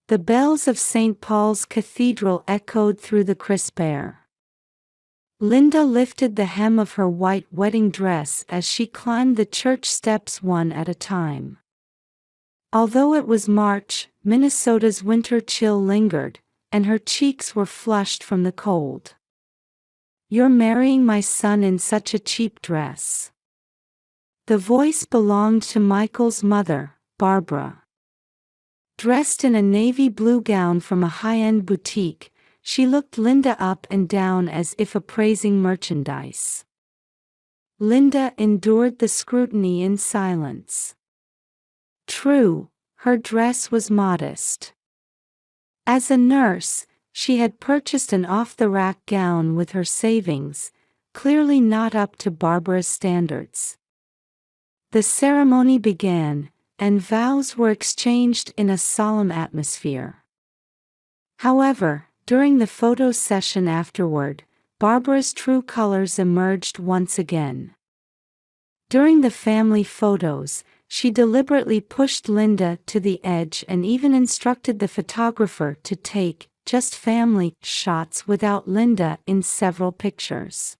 The bells of St. Paul's Cathedral echoed through the crisp air. Linda lifted the hem of her white wedding dress as she climbed the church steps one at a time. Although it was March, Minnesota's winter chill lingered, and her cheeks were flushed from the cold. "You're marrying my son in such a cheap dress." The voice belonged to Michael's mother, Barbara. Dressed in a navy blue gown from a high-end boutique, she looked Linda up and down as if appraising merchandise. Linda endured the scrutiny in silence. True, her dress was modest. As a nurse, she had purchased an off-the-rack gown with her savings, clearly not up to Barbara's standards. The ceremony began, and vows were exchanged in a solemn atmosphere. However, during the photo session afterward, Barbara's true colors emerged once again. During the family photos, she deliberately pushed Linda to the edge and even instructed the photographer to take just family shots without Linda in several pictures.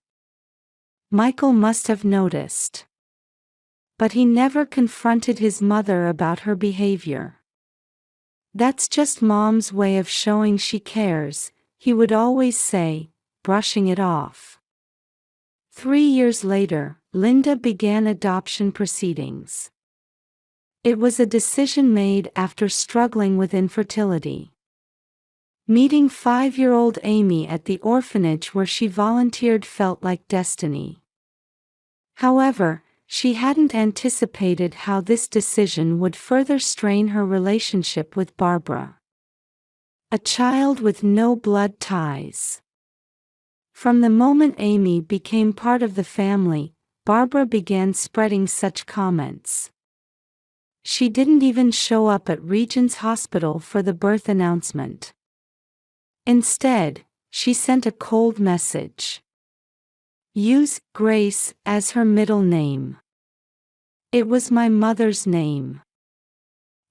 Michael must have noticed. But he never confronted his mother about her behavior. "That's just Mom's way of showing she cares," he would always say, brushing it off. 3 years later, Linda began adoption proceedings. It was a decision made after struggling with infertility. Meeting 5-year-old Amy at the orphanage where she volunteered felt like destiny. However, she hadn't anticipated how this decision would further strain her relationship with Barbara. A child with no blood ties. From the moment Amy became part of the family, Barbara began spreading such comments. She didn't even show up at Regent's Hospital for the birth announcement. Instead, she sent a cold message. "Use Grace as her middle name." It was my mother's name.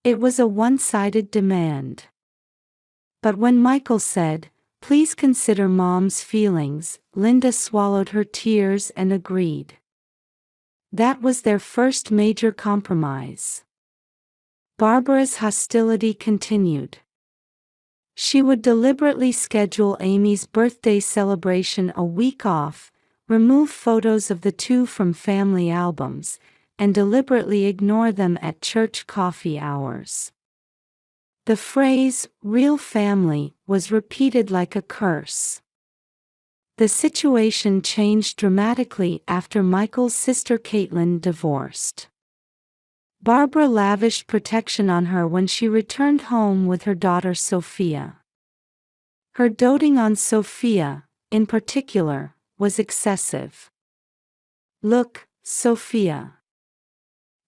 It was a one-sided demand. But when Michael said, "Please consider Mom's feelings," Linda swallowed her tears and agreed. That was their first major compromise. Barbara's hostility continued. She would deliberately schedule Amy's birthday celebration a week off, remove photos of the two from family albums, and deliberately ignore them at church coffee hours. The phrase, "real family," was repeated like a curse. The situation changed dramatically after Michael's sister Caitlin divorced. Barbara lavished protection on her when she returned home with her daughter Sophia. Her doting on Sophia, in particular, was excessive. "Look, Sophia.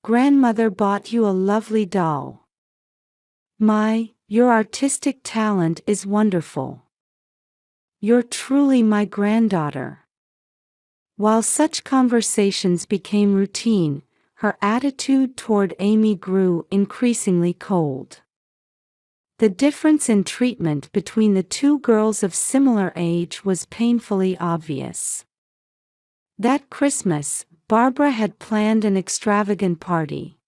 Grandmother bought you a lovely doll. Your artistic talent is wonderful. You're truly my granddaughter." While such conversations became routine, her attitude toward Amy grew increasingly cold. The difference in treatment between the two girls of similar age was painfully obvious. That Christmas, Barbara had planned an extravagant party.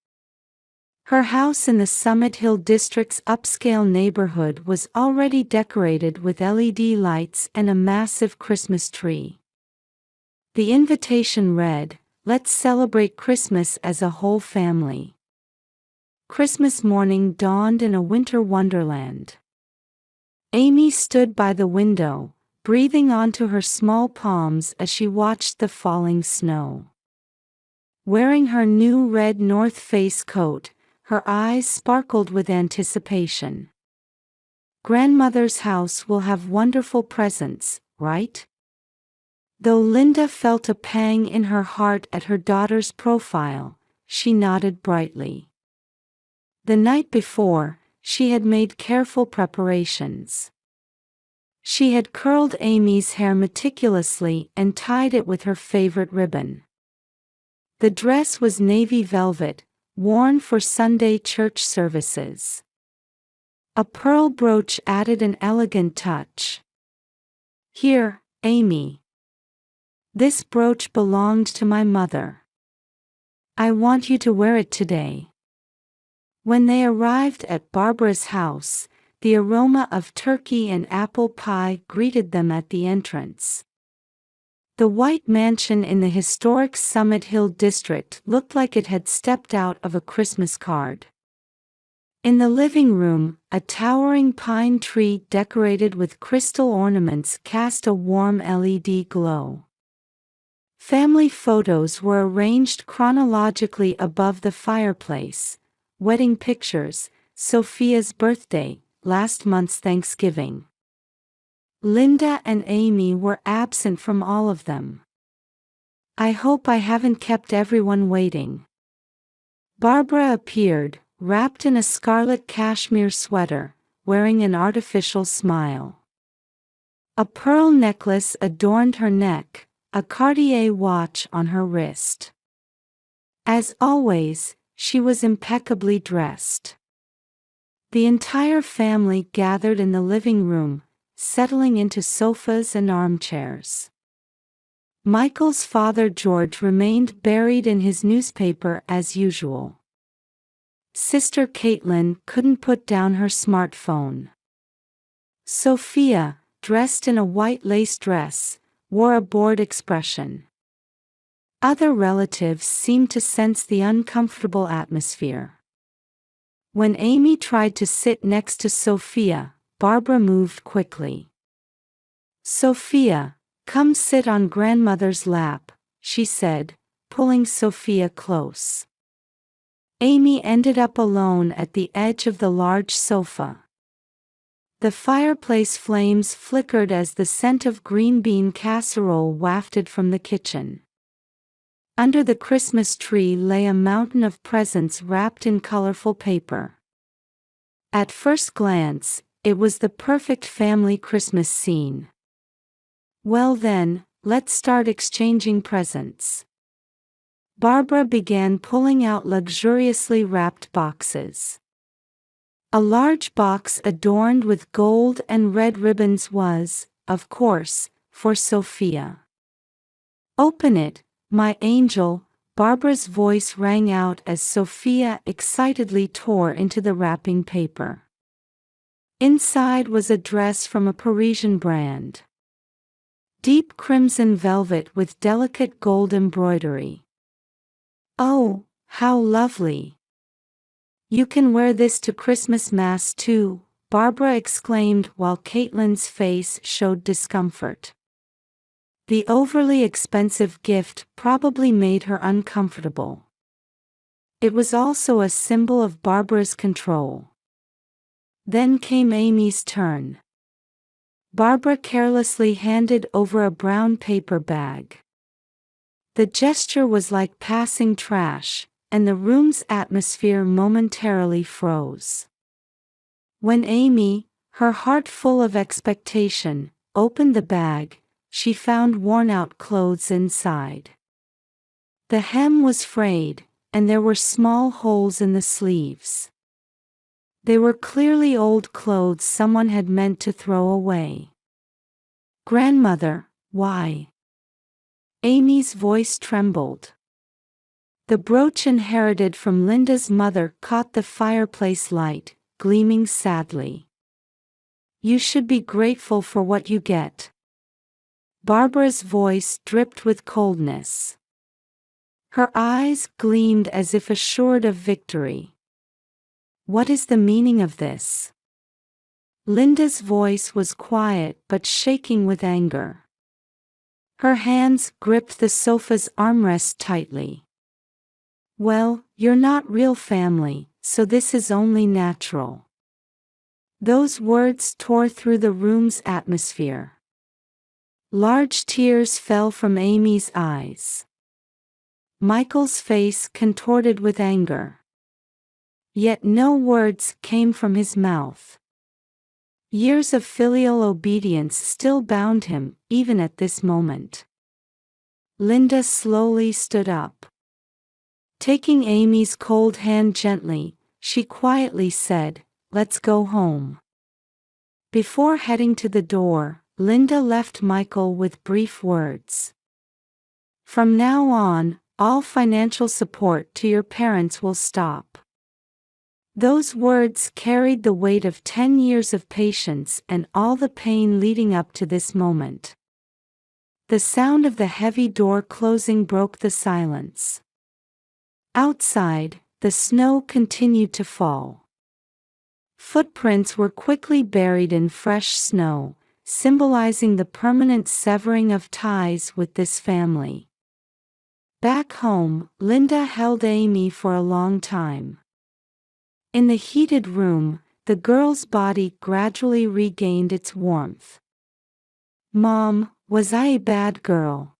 Her house in the Summit Hill District's upscale neighborhood was already decorated with LED lights and a massive Christmas tree. The invitation read, "Let's celebrate Christmas as a whole family." Christmas morning dawned in a winter wonderland. Amy stood by the window, breathing onto her small palms as she watched the falling snow. Wearing her new red North Face coat, her eyes sparkled with anticipation. "Grandmother's house will have wonderful presents, right?" Though Linda felt a pang in her heart at her daughter's profile, she nodded brightly. The night before, she had made careful preparations. She had curled Amy's hair meticulously and tied it with her favorite ribbon. The dress was navy velvet, worn for Sunday church services. A pearl brooch added an elegant touch. "Here, Amy. This brooch belonged to my mother. I want you to wear it today." When they arrived at Barbara's house, the aroma of turkey and apple pie greeted them at the entrance. The white mansion in the historic Summit Hill district looked like it had stepped out of a Christmas card. In the living room, a towering pine tree decorated with crystal ornaments cast a warm LED glow. Family photos were arranged chronologically above the fireplace: wedding pictures, Sophia's birthday, last month's Thanksgiving. Linda and Amy were absent from all of them. "I hope I haven't kept everyone waiting." Barbara appeared, wrapped in a scarlet cashmere sweater, wearing an artificial smile. A pearl necklace adorned her neck, a Cartier watch on her wrist. As always, she was impeccably dressed. The entire family gathered in the living room, settling into sofas and armchairs. Michael's father George remained buried in his newspaper as usual. Sister Caitlin couldn't put down her smartphone. Sophia, dressed in a white lace dress, wore a bored expression. Other relatives seemed to sense the uncomfortable atmosphere. When Amy tried to sit next to Sophia, Barbara moved quickly. "Sophia, come sit on grandmother's lap," she said, pulling Sophia close. Amy ended up alone at the edge of the large sofa. The fireplace flames flickered as the scent of green bean casserole wafted from the kitchen. Under the Christmas tree lay a mountain of presents wrapped in colorful paper. At first glance, it was the perfect family Christmas scene. "Well then, let's start exchanging presents." Barbara began pulling out luxuriously wrapped boxes. A large box adorned with gold and red ribbons was, of course, for Sophia. "Open it, my angel," Barbara's voice rang out as Sophia excitedly tore into the wrapping paper. Inside was a dress from a Parisian brand. Deep crimson velvet with delicate gold embroidery. "Oh, how lovely! You can wear this to Christmas Mass too," Barbara exclaimed while Caitlin's face showed discomfort. The overly expensive gift probably made her uncomfortable. It was also a symbol of Barbara's control. Then came Amy's turn. Barbara carelessly handed over a brown paper bag. The gesture was like passing trash, and the room's atmosphere momentarily froze. When Amy, her heart full of expectation, opened the bag, she found worn-out clothes inside. The hem was frayed, and there were small holes in the sleeves. They were clearly old clothes someone had meant to throw away. "Grandmother, why?" Amy's voice trembled. The brooch inherited from Linda's mother caught the fireplace light, gleaming sadly. "You should be grateful for what you get." Barbara's voice dripped with coldness. Her eyes gleamed as if assured of victory. "What is the meaning of this?" Linda's voice was quiet but shaking with anger. Her hands gripped the sofa's armrest tightly. "Well, you're not real family, so this is only natural." Those words tore through the room's atmosphere. Large tears fell from Amy's eyes. Michael's face contorted with anger. Yet no words came from his mouth. Years of filial obedience still bound him, even at this moment. Linda slowly stood up. Taking Amy's cold hand gently, she quietly said, let's go home." Before heading to the door, Linda left Michael with brief words. "From now on, all financial support to your parents will stop." Those words carried the weight of 10 years of patience and all the pain leading up to this moment. The sound of the heavy door closing broke the silence. Outside, the snow continued to fall. Footprints were quickly buried in fresh snow, symbolizing the permanent severing of ties with this family. Back home, Linda held Amy for a long time. In the heated room, the girl's body gradually regained its warmth. "Mom, was I a bad girl?"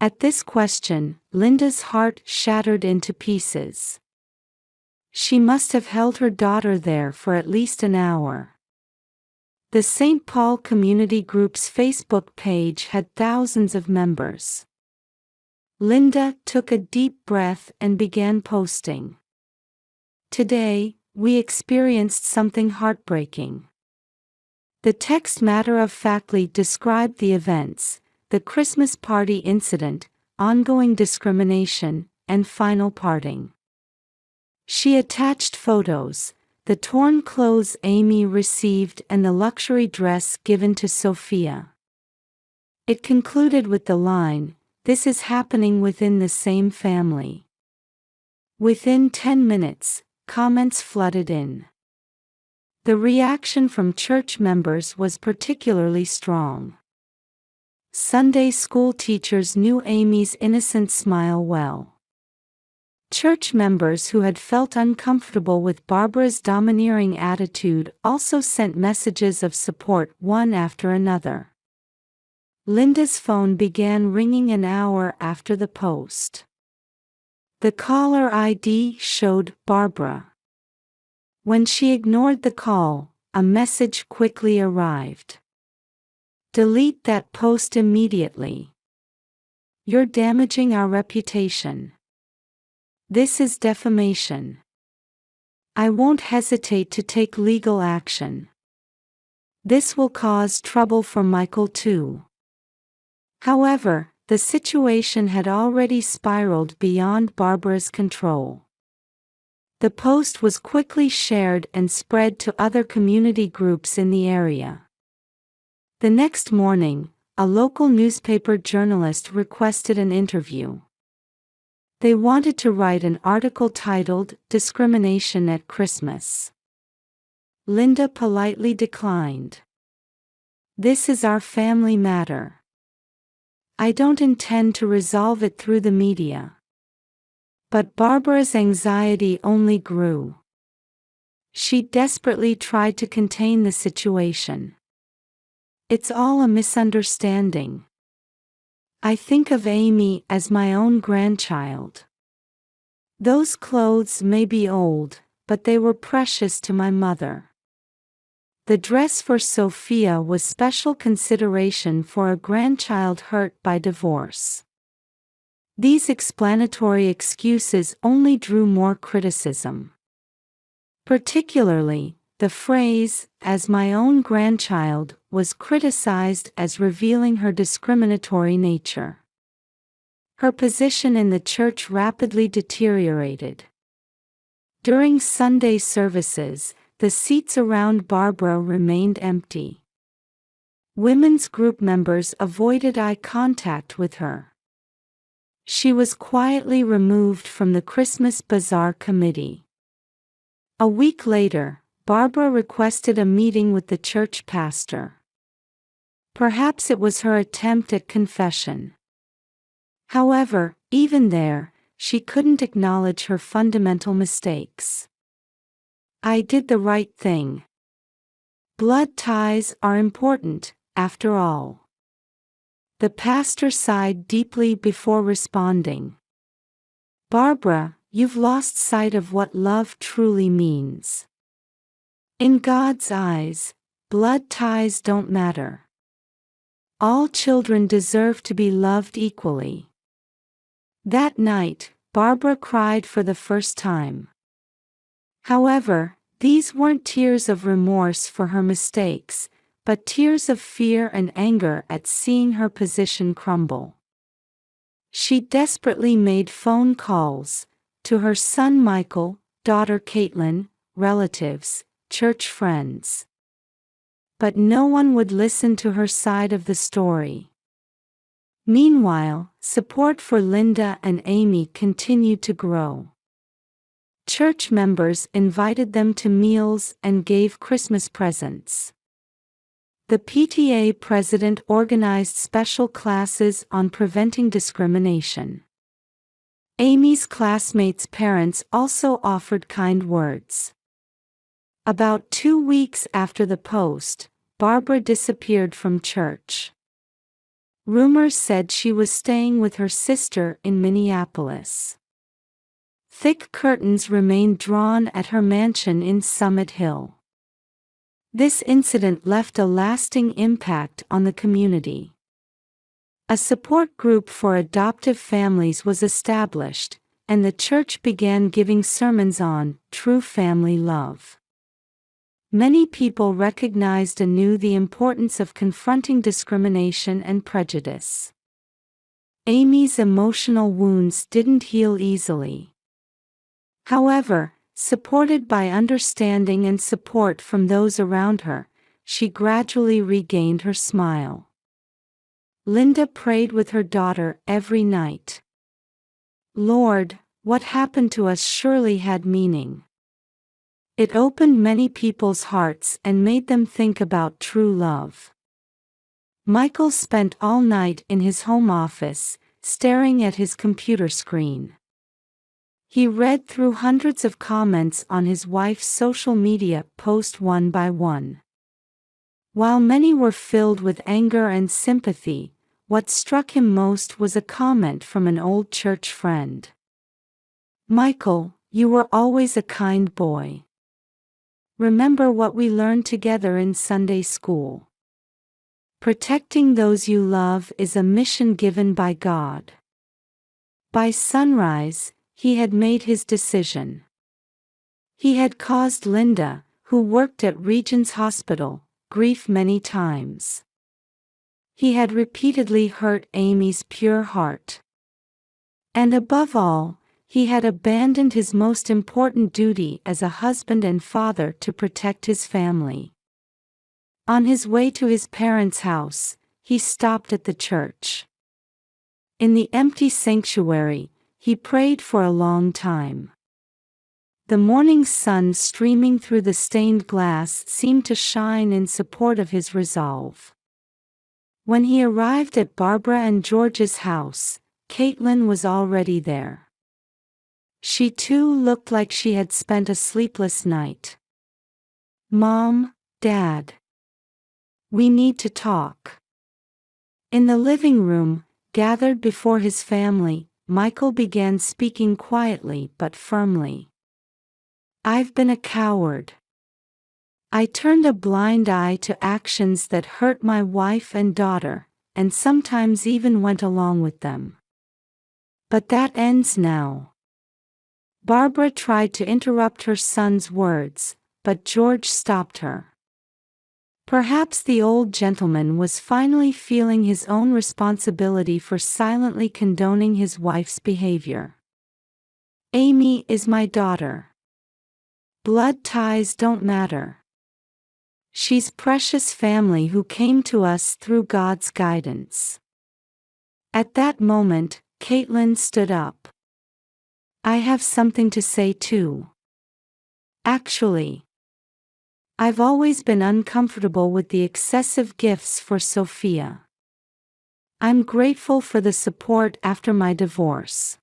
At this question, Linda's heart shattered into pieces. She must have held her daughter there for at least an hour. The St. Paul Community Group's Facebook page had thousands of members. Linda took a deep breath and began posting. "Today, we experienced something heartbreaking." The text matter-of-factly described the events: the Christmas party incident, ongoing discrimination, and final parting. She attached photos: the torn clothes Amy received and the luxury dress given to Sophia. It concluded with the line, "This is happening within the same family." Within 10 minutes, comments flooded in. The reaction from church members was particularly strong. Sunday school teachers knew Amy's innocent smile well. Church members who had felt uncomfortable with Barbara's domineering attitude also sent messages of support one after another. Linda's phone began ringing an hour after the post. The caller ID showed Barbara. When she ignored the call, a message quickly arrived. "Delete that post immediately. You're damaging our reputation. This is defamation. I won't hesitate to take legal action. This will cause trouble for Michael too." However, the situation had already spiraled beyond Barbara's control. The post was quickly shared and spread to other community groups in the area. The next morning, a local newspaper journalist requested an interview. They wanted to write an article titled "Discrimination at Christmas." Linda politely declined. "This is our family matter. I don't intend to resolve it through the media." But Barbara's anxiety only grew. She desperately tried to contain the situation. "It's all a misunderstanding. I think of Amy as my own grandchild. Those clothes may be old, but they were precious to my mother. The dress for Sophia was special consideration for a grandchild hurt by divorce." These explanatory excuses only drew more criticism. Particularly, the phrase, "as my own grandchild," was criticized as revealing her discriminatory nature. Her position in the church rapidly deteriorated. During Sunday services, the seats around Barbara remained empty. Women's group members avoided eye contact with her. She was quietly removed from the Christmas Bazaar committee. A week later, Barbara requested a meeting with the church pastor. Perhaps it was her attempt at confession. However, even there, she couldn't acknowledge her fundamental mistakes. "I did the right thing. Blood ties are important, after all." The pastor sighed deeply before responding. "Barbara, you've lost sight of what love truly means. In God's eyes, blood ties don't matter. All children deserve to be loved equally." That night, Barbara cried for the first time. However, These weren't tears of remorse for her mistakes, but tears of fear and anger at seeing her position crumble. She desperately made phone calls to her son Michael, daughter Caitlin, relatives, church friends. But no one would listen to her side of the story. Meanwhile, support for Linda and Amy continued to grow. Church members invited them to meals and gave Christmas presents. The PTA president organized special classes on preventing discrimination. Amy's classmates' parents also offered kind words. About 2 weeks after the post, Barbara disappeared from church. Rumors said she was staying with her sister in Minneapolis. Thick curtains remained drawn at her mansion in Summit Hill. This incident left a lasting impact on the community. A support group for adoptive families was established, and the church began giving sermons on true family love. Many people recognized anew the importance of confronting discrimination and prejudice. Amy's emotional wounds didn't heal easily. However, supported by understanding and support from those around her, she gradually regained her smile. Linda prayed with her daughter every night. "Lord, what happened to us surely had meaning." It opened many people's hearts and made them think about true love. Michael spent all night in his home office, staring at his computer screen. He read through hundreds of comments on his wife's social media posts one by one. While many were filled with anger and sympathy, what struck him most was a comment from an old church friend. "Michael, you were always a kind boy. Remember what we learned together in Sunday school. Protecting those you love is a mission given by God." By sunrise, he had made his decision. He had caused Linda, who worked at Regions Hospital, grief many times. He had repeatedly hurt Amy's pure heart. And above all, he had abandoned his most important duty as a husband and father to protect his family. On his way to his parents' house, he stopped at the church. In the empty sanctuary, he prayed for a long time. The morning sun streaming through the stained glass seemed to shine in support of his resolve. When he arrived at Barbara and George's house, Caitlin was already there. She too looked like she had spent a sleepless night. "Mom, Dad. We need to talk." In the living room, gathered before his family, Michael began speaking quietly but firmly. "I've been a coward. I turned a blind eye to actions that hurt my wife and daughter, and sometimes even went along with them. But that ends now." Barbara tried to interrupt her son's words, but George stopped her. Perhaps the old gentleman was finally feeling his own responsibility for silently condoning his wife's behavior. "Amy is my daughter. Blood ties don't matter. She's precious family who came to us through God's guidance." At that moment, Caitlin stood up. "I have something to say too. Actually, I've always been uncomfortable with the excessive gifts for Sophia. I'm grateful for the support after my divorce.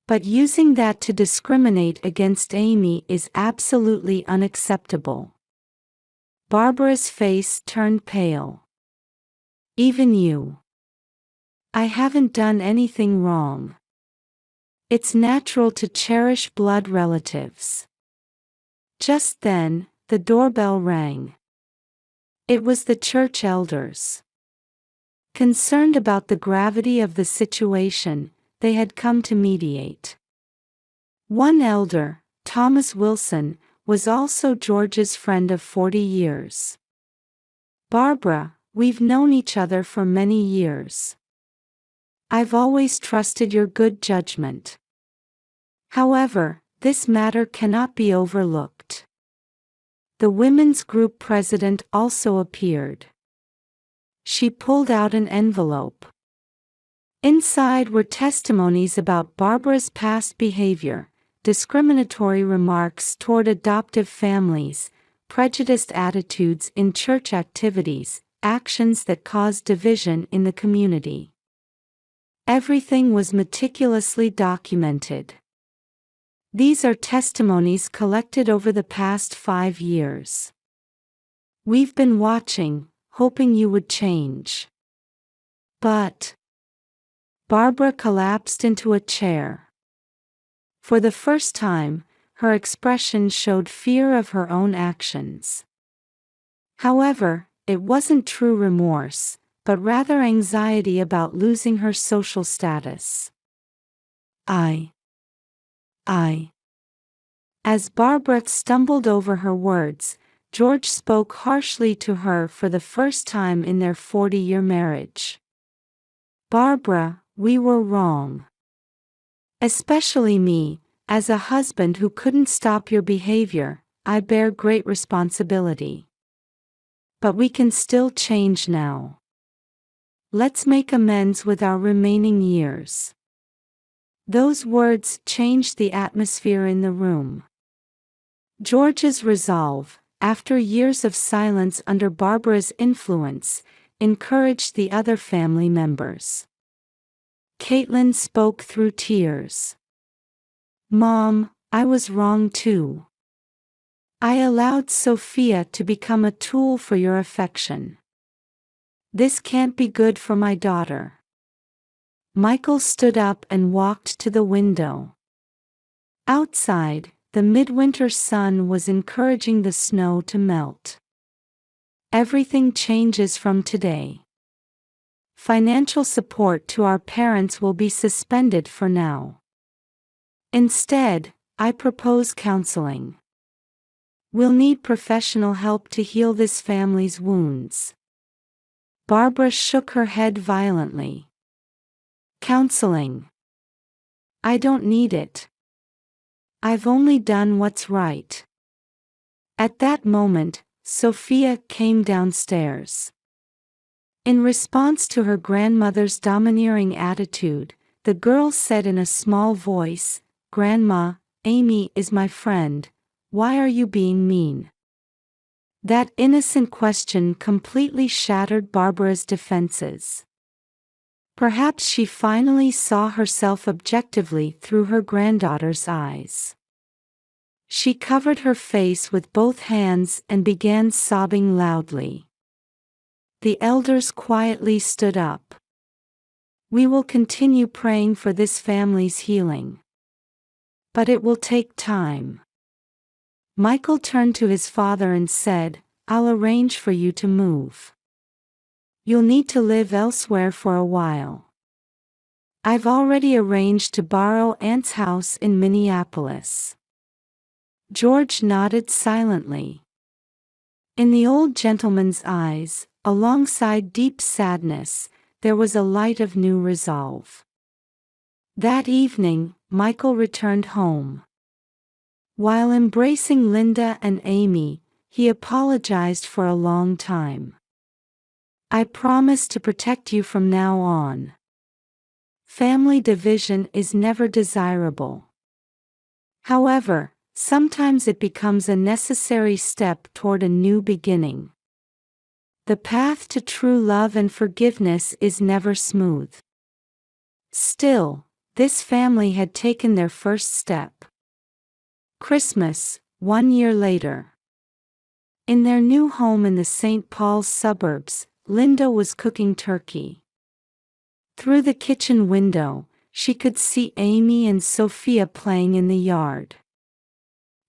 But using that to discriminate against Amy is absolutely unacceptable." Barbara's face turned pale. "Even you. I haven't done anything wrong. It's natural to cherish blood relatives." Just then, the doorbell rang. It was the church elders. Concerned about the gravity of the situation, they had come to mediate. One elder, Thomas Wilson, was also George's friend of 40 years. "Barbara, we've known each other for many years. I've always trusted your good judgment. However, this matter cannot be overlooked." The women's group president also appeared. She pulled out an envelope. Inside were testimonies about Barbara's past behavior, discriminatory remarks toward adoptive families, prejudiced attitudes in church activities, actions that caused division in the community. Everything was meticulously documented. These are testimonies collected over the past 5 years. We've been watching, hoping you would change. But Barbara collapsed into a chair. For the first time, her expression showed fear of her own actions. However, it wasn't true remorse, but rather anxiety about losing her social status. I. As Barbara stumbled over her words, George spoke harshly to her for the first time in their 40-year marriage. "Barbara, we were wrong. Especially me, as a husband who couldn't stop your behavior, I bear great responsibility. But we can still change now. Let's make amends with our remaining years." Those words changed the atmosphere in the room. George's resolve, after years of silence under Barbara's influence, encouraged the other family members. Caitlin spoke through tears. "Mom, I was wrong too. I allowed Sophia to become a tool for your affection. This can't be good for my daughter." Michael stood up and walked to the window. Outside, the midwinter sun was encouraging the snow to melt. "Everything changes from today. Financial support to our parents will be suspended for now. Instead, I propose counseling. We'll need professional help to heal this family's wounds." Barbara shook her head violently. "Counseling? I don't need it. I've only done what's right." At that moment, Sophia came downstairs. In response to her grandmother's domineering attitude, the girl said in a small voice, "Grandma, Amy is my friend. Why are you being mean?" That innocent question completely shattered Barbara's defenses. Perhaps she finally saw herself objectively through her granddaughter's eyes. She covered her face with both hands and began sobbing loudly. The elders quietly stood up. "We will continue praying for this family's healing. But it will take time." Michael turned to his father and said, "I'll arrange for you to move. You'll need to live elsewhere for a while. I've already arranged to borrow Aunt's house in Minneapolis." George nodded silently. In the old gentleman's eyes, alongside deep sadness, there was a light of new resolve. That evening, Michael returned home. While embracing Linda and Amy, he apologized for a long time. "I promise to protect you from now on. Family division is never desirable. However, sometimes it becomes a necessary step toward a new beginning. The path to true love and forgiveness is never smooth." Still, this family had taken their first step. Christmas, 1 year later. In their new home in the St. Paul's suburbs, Linda was cooking turkey. Through the kitchen window, she could see Amy and Sophia playing in the yard.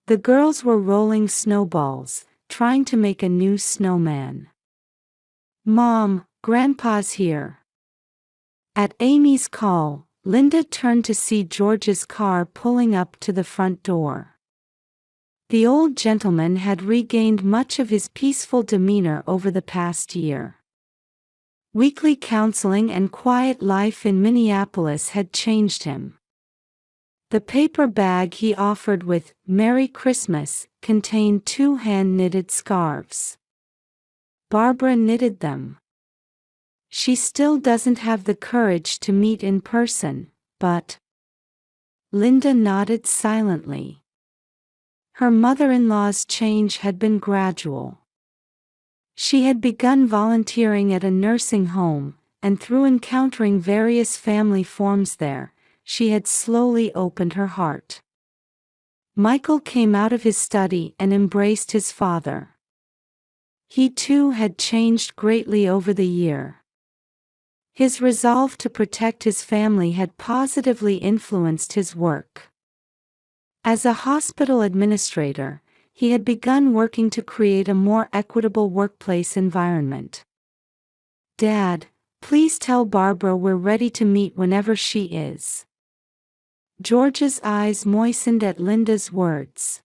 The girls were rolling snowballs, trying to make a new snowman. "Mom, Grandpa's here." At Amy's call, Linda turned to see George's car pulling up to the front door. The old gentleman had regained much of his peaceful demeanor over the past year. Weekly counseling and quiet life in Minneapolis had changed him. The paper bag he offered with "Merry Christmas" contained 2 hand-knitted scarves. Barbara knitted them. She still doesn't have the courage to meet in person, but... Linda nodded silently. Her mother-in-law's change had been gradual. She had begun volunteering at a nursing home, and through encountering various family forms there, she had slowly opened her heart. Michael came out of his study and embraced his father. He too had changed greatly over the year. His resolve to protect his family had positively influenced his work. As a hospital administrator, he had begun working to create a more equitable workplace environment. "Dad, please tell Barbara we're ready to meet whenever she is." George's eyes moistened at Linda's words.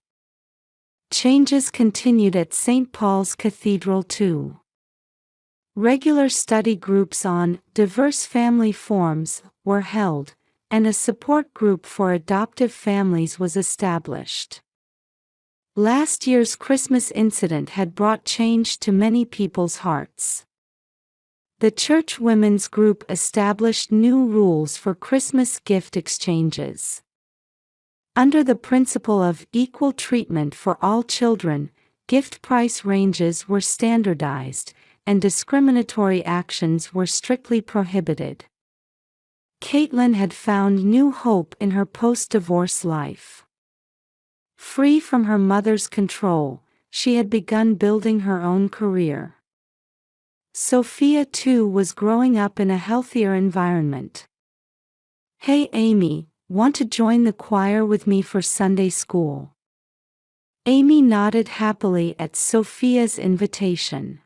Changes continued at St. Paul's Cathedral too. Regular study groups on diverse family forms were held, and a support group for adoptive families was established. Last year's Christmas incident had brought change to many people's hearts. The church women's group established new rules for Christmas gift exchanges. Under the principle of equal treatment for all children, gift price ranges were standardized, and discriminatory actions were strictly prohibited. Caitlin had found new hope in her post-divorce life. Free from her mother's control, she had begun building her own career. Sophia too was growing up in a healthier environment. "Hey Amy, want to join the choir with me for Sunday school?" Amy nodded happily at Sophia's invitation.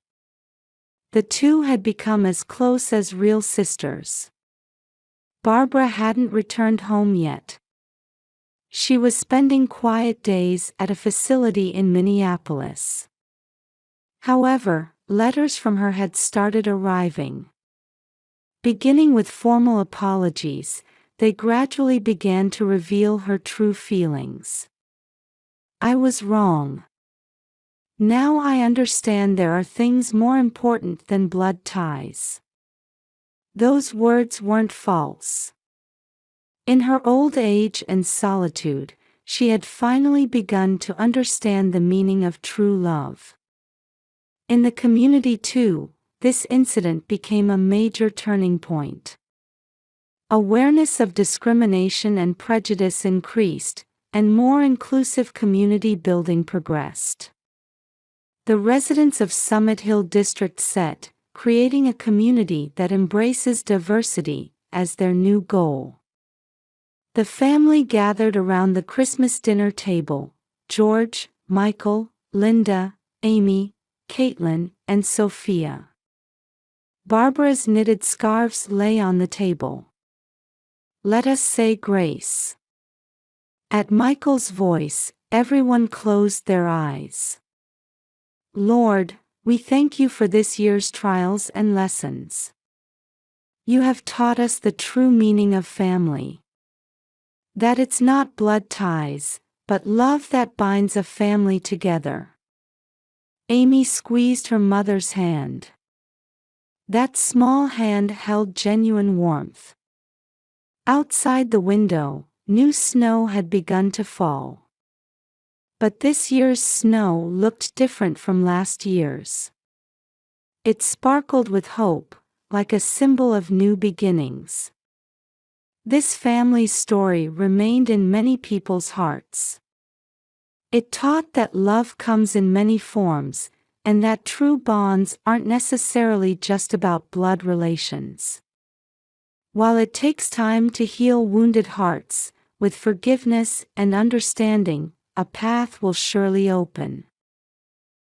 The two had become as close as real sisters. Barbara hadn't returned home yet. She was spending quiet days at a facility in Minneapolis. However, letters from her had started arriving. Beginning with formal apologies, they gradually began to reveal her true feelings. "I was wrong. Now I understand there are things more important than blood ties." Those words weren't false. In her old age and solitude, she had finally begun to understand the meaning of true love. In the community too, this incident became a major turning point. Awareness of discrimination and prejudice increased, and more inclusive community building progressed. The residents of Summit Hill District set, creating a community that embraces diversity, as their new goal. The family gathered around the Christmas dinner table: George, Michael, Linda, Amy, Caitlin, and Sophia. Barbara's knitted scarves lay on the table. "Let us say grace." At Michael's voice, everyone closed their eyes. "Lord, we thank you for this year's trials and lessons. You have taught us the true meaning of family. That it's not blood ties, but love that binds a family together." Amy squeezed her mother's hand. That small hand held genuine warmth. Outside the window, new snow had begun to fall. But this year's snow looked different from last year's. It sparkled with hope, like a symbol of new beginnings. This family's story remained in many people's hearts. It taught that love comes in many forms, and that true bonds aren't necessarily just about blood relations. While it takes time to heal wounded hearts, with forgiveness and understanding, a path will surely open.